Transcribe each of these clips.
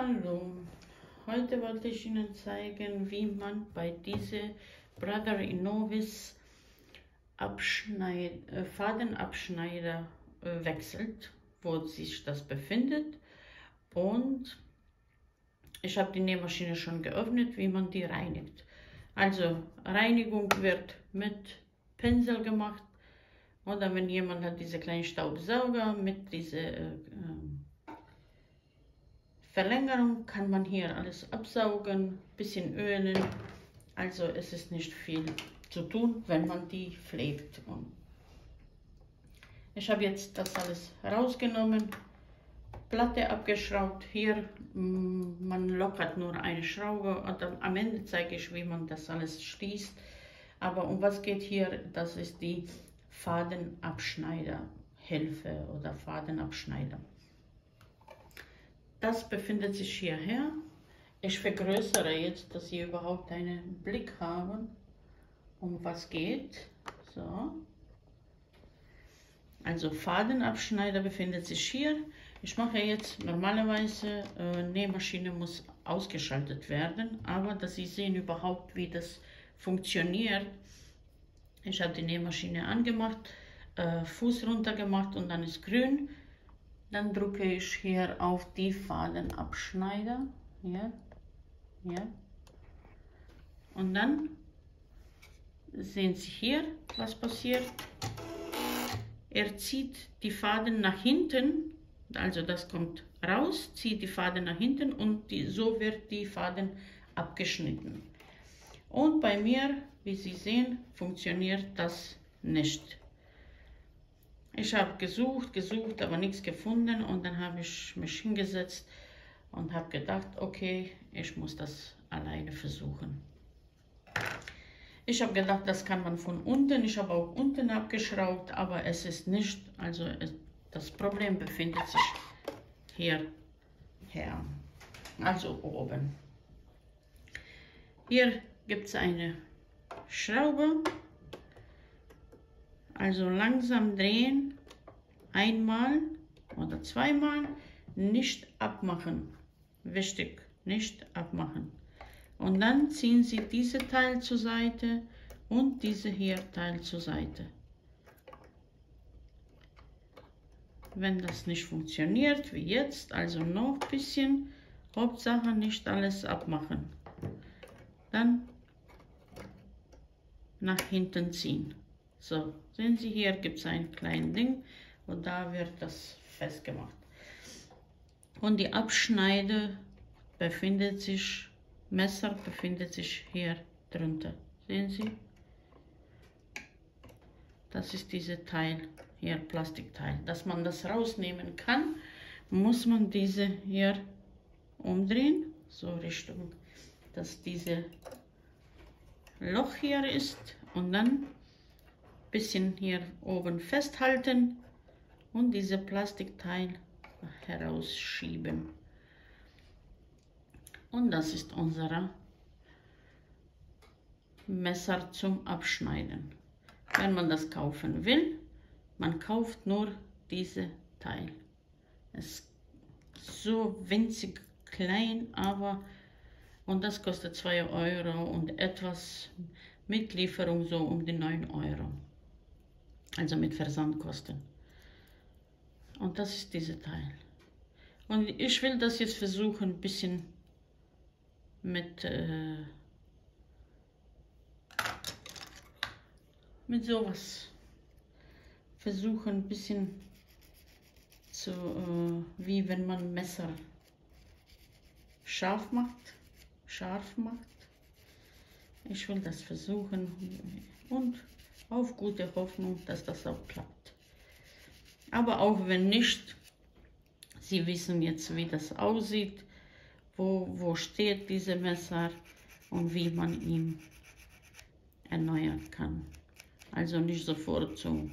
Hallo, heute wollte ich Ihnen zeigen, wie man bei dieser Brother Innovis Fadenabschneider wechselt, wo sich das befindet. Und ich habe die Nähmaschine schon geöffnet, wie man die reinigt. Also Reinigung wird mit Pinsel gemacht, oder wenn jemand hat diese kleinen Staubsauger mit dieser Verlängerung, kann man hier alles absaugen, bisschen ölen. Also es ist nicht viel zu tun, wenn man die pflegt. Und ich habe jetzt das alles rausgenommen, Platte abgeschraubt. Hier, man lockert nur eine Schraube und am Ende zeige ich, wie man das alles schließt. Aber um was geht hier? Das ist die Fadenabschneiderhilfe oder Fadenabschneider. Das befindet sich hierher. Ich vergrößere jetzt, dass Sie überhaupt einen Blick haben, um was geht. So. Also Fadenabschneider befindet sich hier. Ich mache jetzt normalerweise, Nähmaschine muss ausgeschaltet werden, aber dass Sie sehen überhaupt, wie das funktioniert. Ich habe die Nähmaschine angemacht, Fuß runter gemacht und dann ist grün. Dann drücke ich hier auf die Fadenabschneider, hier. Und dann sehen Sie hier, was passiert. Er zieht die Faden nach hinten, also das kommt raus, zieht die Faden nach hinten und so wird die Faden abgeschnitten. Und bei mir, wie Sie sehen, funktioniert das nicht. Ich habe gesucht, aber nichts gefunden und dann habe ich mich hingesetzt und habe gedacht, okay, ich muss das alleine versuchen. Ich habe gedacht, das kann man von unten, ich habe auch unten abgeschraubt, aber es ist nicht, also das Problem befindet sich hierher, also oben. Hier gibt es eine Schraube. Also langsam drehen, einmal oder zweimal, nicht abmachen. Wichtig, nicht abmachen. Und dann ziehen Sie diese Teil zur Seite und diese hier Teil zur Seite. Wenn das nicht funktioniert, wie jetzt, also noch ein bisschen, Hauptsache nicht alles abmachen. Dann nach hinten ziehen. So, sehen Sie, hier gibt es ein kleines Ding und da wird das festgemacht. Und die Abschneide befindet sich, Messer befindet sich hier drunter. Sehen Sie? Das ist dieses Teil, hier Plastikteil. Dass man das rausnehmen kann, muss man diese hier umdrehen, so Richtung, dass diese Loch hier ist und dann bisschen hier oben festhalten und diese Plastikteil herausschieben. Und das ist unser Messer zum Abschneiden. Wenn man das kaufen will, man kauft nur diese Teil. Es ist so winzig klein, aber und das kostet 2 Euro und etwas mit Lieferung so um die 9 Euro. Also mit Versandkosten. Und das ist dieser Teil. Und ich will das jetzt versuchen, ein bisschen mit sowas versuchen, ein bisschen so wie wenn man Messer scharf macht. Ich will das versuchen und auf gute Hoffnung, dass das auch klappt. Aber auch wenn nicht, Sie wissen jetzt, wie das aussieht, wo steht dieses Messer und wie man ihn erneuern kann. Also nicht sofort zur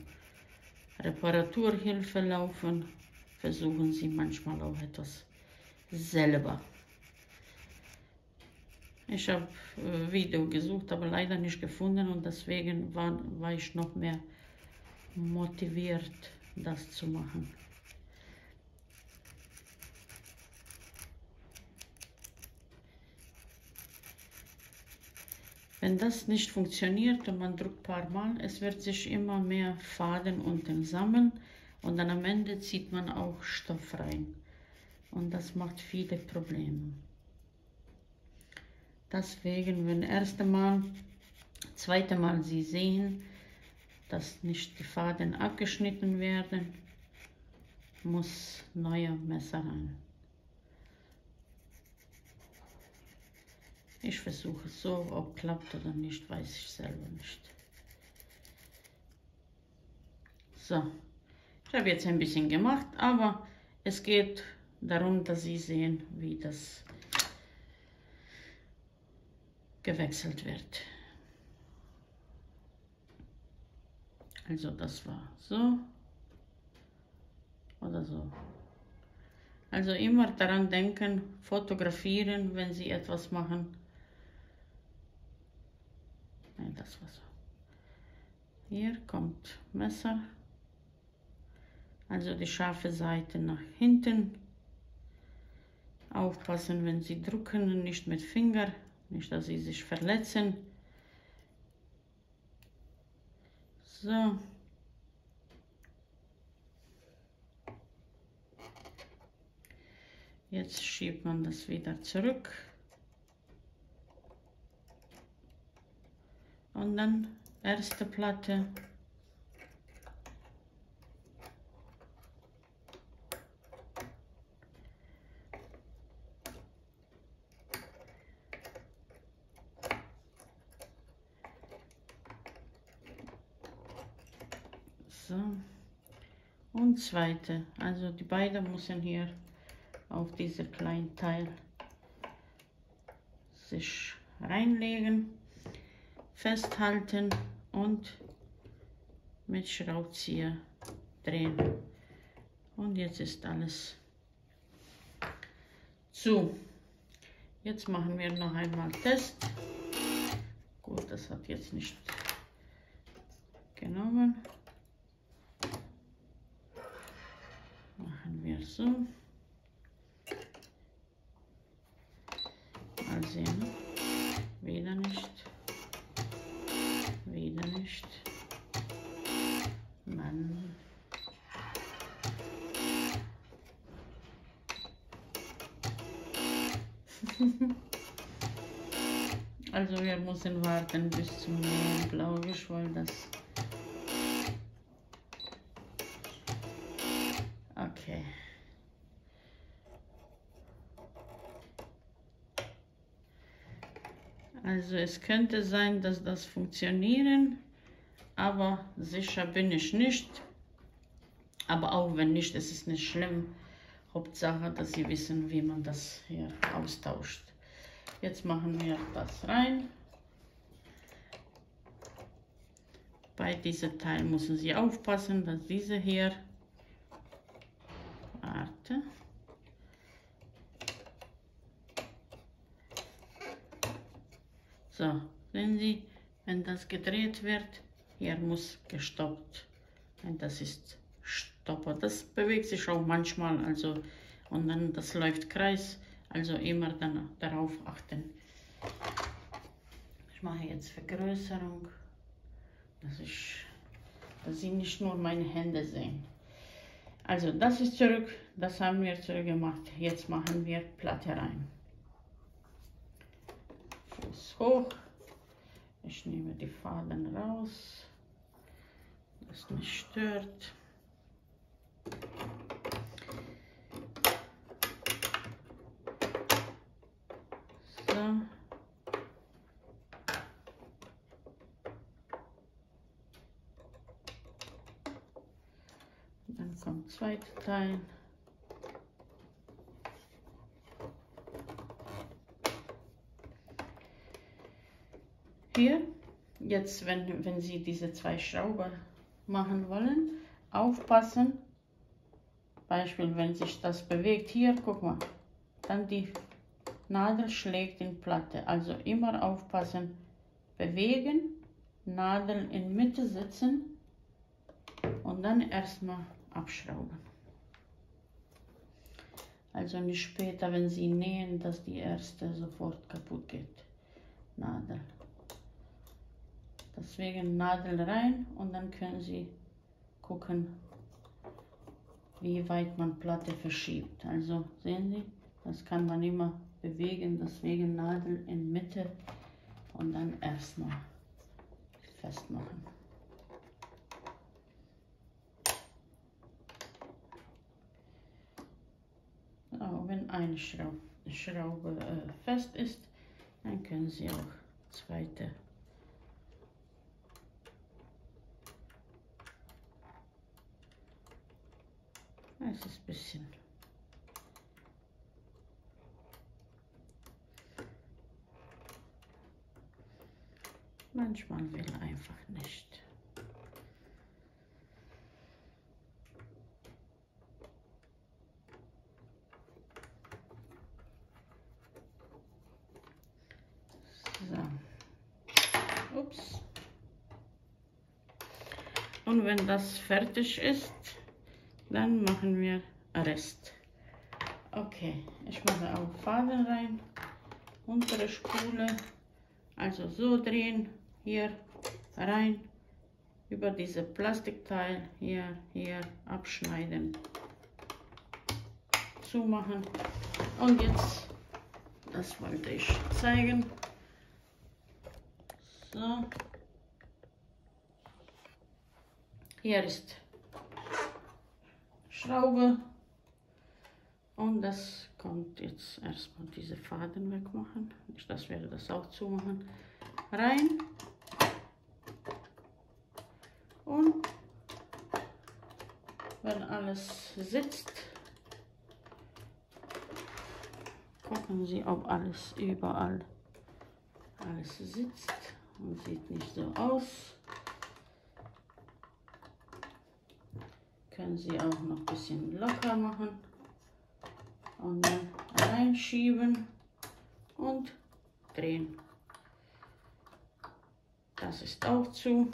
Reparaturhilfe laufen, versuchen Sie manchmal auch etwas selber. Ich habe Video gesucht, aber leider nicht gefunden und deswegen war ich noch mehr motiviert, das zu machen. Wenn das nicht funktioniert und man drückt ein paar Mal, es wird sich immer mehr Faden unten sammeln und dann am Ende zieht man auch Stoff rein. Und das macht viele Probleme. Deswegen, wenn erste Mal, zweite Mal Sie sehen, dass nicht die Faden abgeschnitten werden, muss neuer Messer rein. Ich versuche es so, ob klappt oder nicht, weiß ich selber nicht. So, ich habe jetzt ein bisschen gemacht, aber es geht darum, dass Sie sehen, wie das gewechselt wird. Also das war so oder so. Also immer daran denken, fotografieren, wenn Sie etwas machen. Nein, das war so. Hier kommt Messer. Also die scharfe Seite nach hinten. Aufpassen, wenn Sie drücken, nicht mit Finger, nicht, dass Sie sich verletzen. So. Jetzt schiebt man das wieder zurück. Und dann erste Platte. So. Und zweite. Also die beiden müssen hier auf dieser kleinen Teil sich reinlegen, festhalten und mit Schraubzieher drehen. Und jetzt ist alles zu. Jetzt machen wir noch einmal Test. Gut, das hat jetzt nicht genommen. Machen wir so. Mal sehen. Wieder nicht. Wieder nicht. Mann. Also wir müssen warten bis zum Nähen, glaube ich, weil das... Okay. Also es könnte sein, dass das funktionieren, aber sicher bin ich nicht. Aber auch wenn nicht, ist es nicht schlimm. Hauptsache, dass Sie wissen, wie man das hier austauscht. Jetzt machen wir das rein. Bei diesem Teil müssen Sie aufpassen, dass diese hier... Warte. So, sehen Sie, wenn das gedreht wird, hier muss gestoppt. Und das ist Stopper. Das bewegt sich auch manchmal, also und dann das läuft Kreis, also immer dann darauf achten. Ich mache jetzt Vergrößerung, dass Sie nicht nur meine Hände sehen. Also das ist zurück, das haben wir zurück gemacht. Jetzt machen wir Platte rein. Fuß hoch. Ich nehme die Faden raus, das mich stört. So. Dann kommt zweiter Teil. Hier, jetzt wenn Sie diese zwei Schrauben machen wollen, aufpassen. Beispiel, wenn sich das bewegt, hier, guck mal, dann die Nadel schlägt in Platte. Also immer aufpassen, bewegen, Nadel in Mitte setzen und dann erstmal abschrauben. Also nicht später, wenn Sie nähen, dass die erste sofort kaputt geht. Nadel. Deswegen Nadel rein und dann können Sie gucken, wie weit man Platte verschiebt. Also sehen Sie, das kann man immer bewegen, deswegen Nadel in Mitte und dann erstmal festmachen. So, wenn eine Schraube fest ist, dann können Sie auch zweite. Es ist ein bisschen. Manchmal will einfach nicht. So. Ups. Und wenn das fertig ist, dann machen wir Rest. Okay, ich mache auch Faden rein, untere Spule, also so drehen, hier rein, über diese Plastikteil, hier abschneiden, zumachen. Und jetzt, das wollte ich zeigen, so, hier ist Schraube und das kommt jetzt erstmal diese Faden wegmachen. Das werde das auch zumachen. Rein und wenn alles sitzt, gucken Sie, ob alles überall sitzt und sieht nicht so aus. Können Sie auch noch ein bisschen locker machen und dann reinschieben und drehen. Das ist auch zu.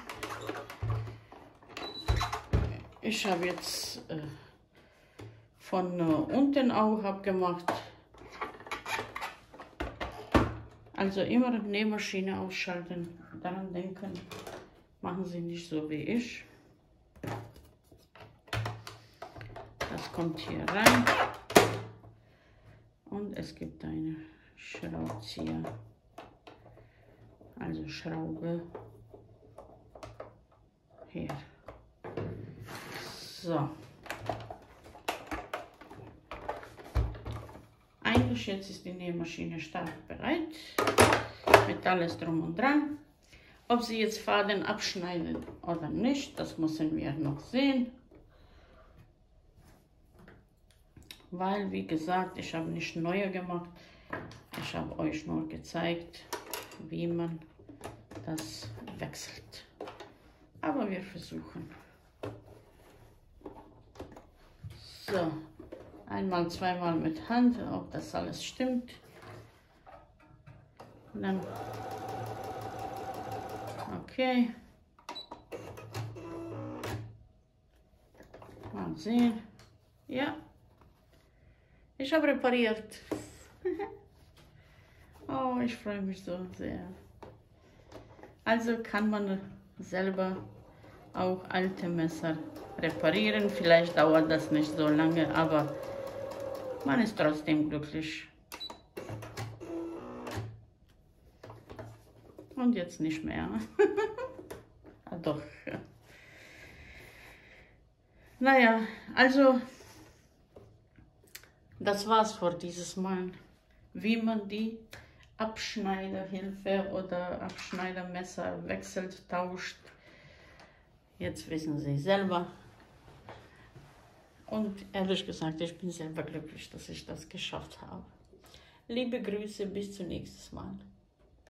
Ich habe jetzt von unten auch abgemacht. Also immer Nähmaschine ausschalten, daran denken, machen Sie nicht so wie ich. Das kommt hier rein und es gibt eine Schraubzieher, also Schraube hier. So. Eigentlich jetzt ist die Nähmaschine startbereit mit alles drum und dran. Ob sie jetzt Faden abschneidet oder nicht, das müssen wir noch sehen. Weil, wie gesagt, ich habe nicht neue gemacht. Ich habe euch nur gezeigt, wie man das wechselt. Aber wir versuchen. So, einmal, zweimal mit Hand, ob das alles stimmt. Und dann, okay. Mal sehen. Ja. Ich habe repariert. Oh, ich freue mich so sehr. Also kann man selber auch alte Messer reparieren. Vielleicht dauert das nicht so lange, aber man ist trotzdem glücklich. Und jetzt nicht mehr. Ah, doch. Naja, also das war's für dieses Mal. Wie man die Abschneiderhilfe oder Abschneidermesser wechselt, tauscht. Jetzt wissen Sie selber. Und ehrlich gesagt, ich bin selber glücklich, dass ich das geschafft habe. Liebe Grüße, bis zum nächsten Mal.